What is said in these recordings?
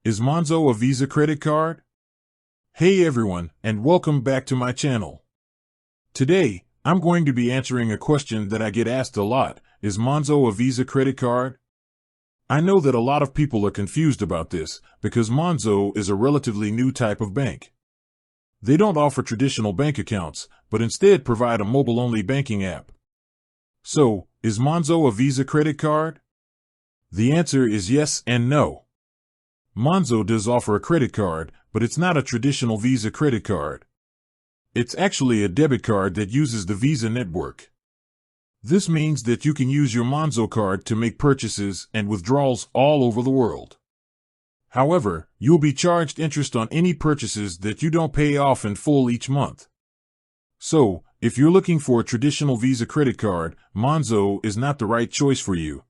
Is Monzo a Visa credit card? Hey everyone, and welcome back to my channel. Today, I'm going to be answering a question that I get asked a lot. Is Monzo a Visa credit card? I know that a lot of people are confused about this, because Monzo is a relatively new type of bank. They don't offer traditional bank accounts, but instead provide a mobile-only banking app. So, is Monzo a Visa credit card? The answer is yes and no. Monzo does offer a credit card, but it's not a traditional Visa credit card. It's actually a debit card that uses the Visa network. This means that you can use your Monzo card to make purchases and withdrawals all over the world. However, you'll be charged interest on any purchases that you don't pay off in full each month. So, if you're looking for a traditional Visa credit card, Monzo is not the right choice for you.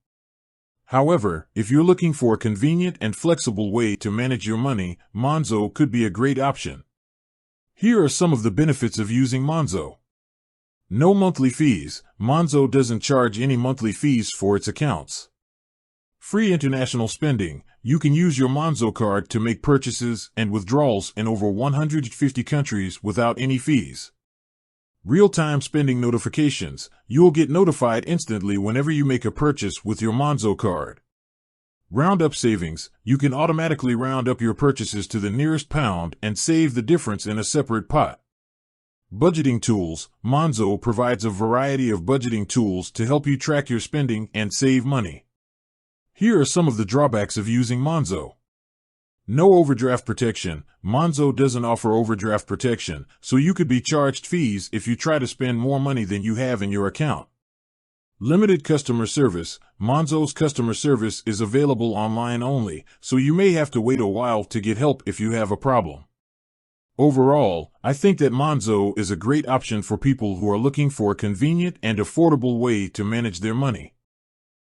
However, if you're looking for a convenient and flexible way to manage your money, Monzo could be a great option. Here are some of the benefits of using Monzo. No monthly fees. Monzo doesn't charge any monthly fees for its accounts. Free international spending. You can use your Monzo card to make purchases and withdrawals in over 150 countries without any fees. Real-time spending notifications. You'll get notified instantly whenever you make a purchase with your Monzo card. Roundup savings. You can automatically round up your purchases to the nearest pound and save the difference in a separate pot. Budgeting tools. Monzo provides a variety of budgeting tools to help you track your spending and save money. Here are some of the drawbacks of using Monzo. No overdraft protection. Monzo doesn't offer overdraft protection, so you could be charged fees if you try to spend more money than you have in your account. Limited customer service. Monzo's customer service is available online only, so you may have to wait a while to get help if you have a problem. Overall, I think that Monzo is a great option for people who are looking for a convenient and affordable way to manage their money.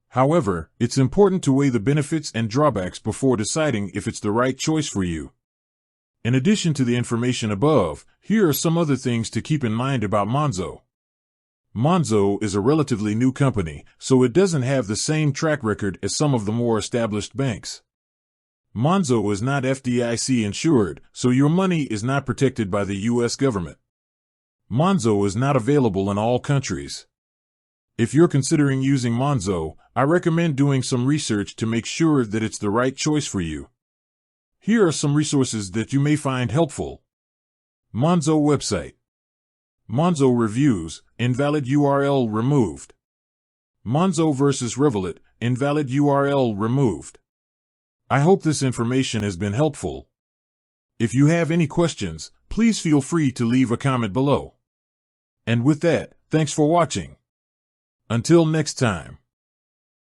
However, it's important to weigh the benefits and drawbacks before deciding if it's the right choice for you. In addition to the information above, here are some other things to keep in mind about Monzo. Monzo is a relatively new company, so it doesn't have the same track record as some of the more established banks. Monzo is not FDIC insured, so your money is not protected by the U.S. government. Monzo is not available in all countries. If you're considering using Monzo, I recommend doing some research to make sure that it's the right choice for you. Here are some resources that you may find helpful. Monzo website. Monzo reviews, invalid URL removed. Monzo versus Revolut, invalid URL removed. I hope this information has been helpful. If you have any questions, please feel free to leave a comment below. And with that, thanks for watching. Until next time.